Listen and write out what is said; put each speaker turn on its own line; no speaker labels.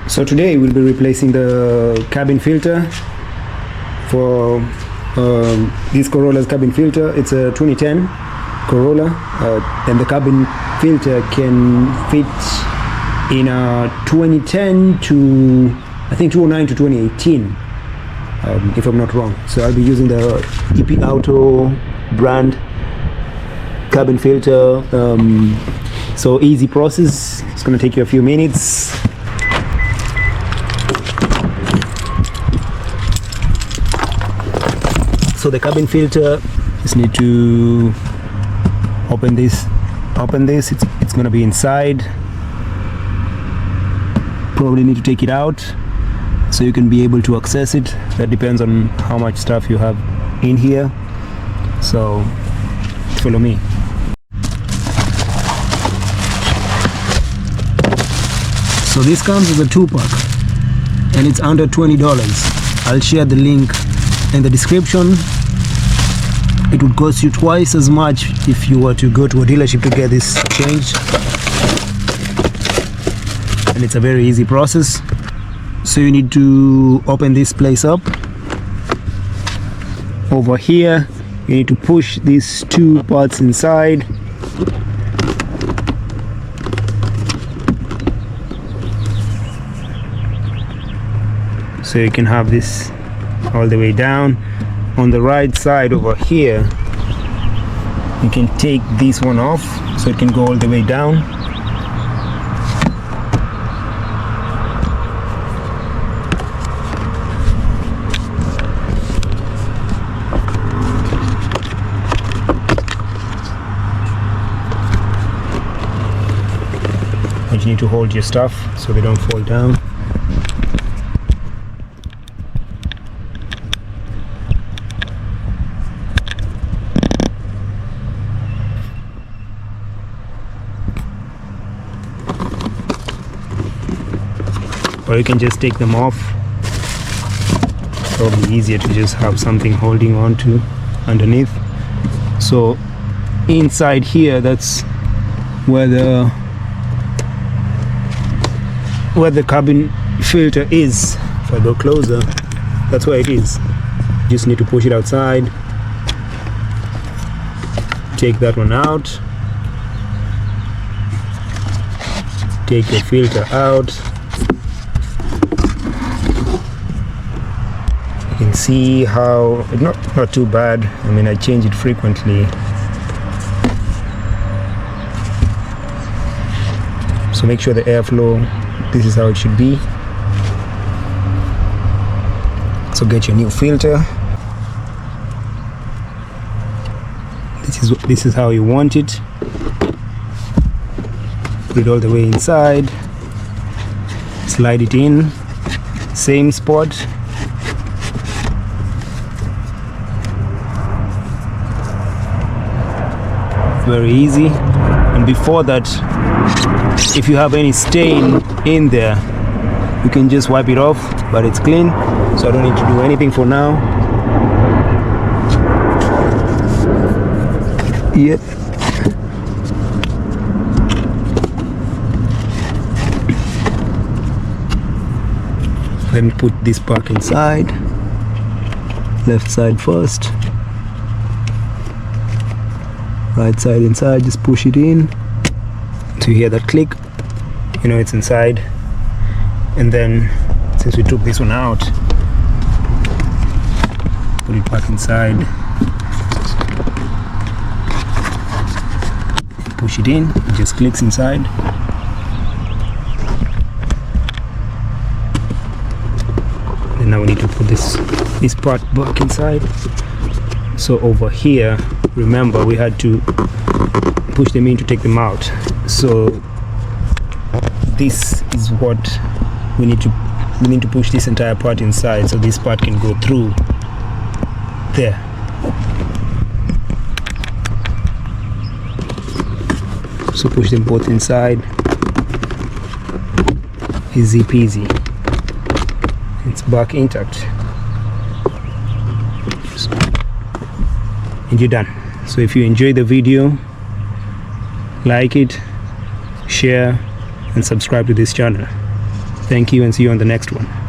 So today we'll be replacing the cabin filter for this Corolla's cabin filter. It's a 2010 Corolla, and the cabin filter can fit in a 2010 to I think 2009 to 2018, if I'm not wrong. So I'll be using the EP Auto brand cabin filter. So easy process. It's gonna take you a few minutes. So the cabin filter, just need to open this. It's gonna be inside. Probably need to take it out so you can be able to access it. That depends on how much stuff you have in here. So follow me. So this comes as a 2-pack and it's under $20. I'll share the link in the description. It would cost you twice as much if you were to go to a dealership to get this changed, and it's a very easy process. So you need to open this place up. Over here you need to push these 2 parts inside. So you can have this all the way down. On the right side over here you can take this one off so it can go all the way down. And you need to hold your stuff so they don't fall down. Or you can just take them off. Probably easier to just have something holding on to underneath. So inside here, that's where the cabin filter is. If I go closer, that's where it is. You just need to push it outside. Take that one out. Take your filter out. You can see how not too bad. I mean, I change it frequently. So make sure the airflow, this is how it should be. So get your new filter. This is how you want it. Put it all the way inside. Slide it in. Same spot. Very easy. And before that, if you have any stain in there, you can just wipe it off, but it's clean, so I don't need to do anything for now. Yep. Let me put this back inside. Left side first. Right side inside, just push it in. So you hear that click, you know it's inside. And then since we took this one out, put it back inside. Push it in, it just clicks inside. And now we need to put this part back inside. So over here, remember we had to push them in to take them out. So this is what we need to push this entire part inside, so this part can go through there. So push them both inside. Easy peasy. It's back intact. And you're done. So if you enjoy the video, like it, share and subscribe to this channel. Thank you, and see you on the next one.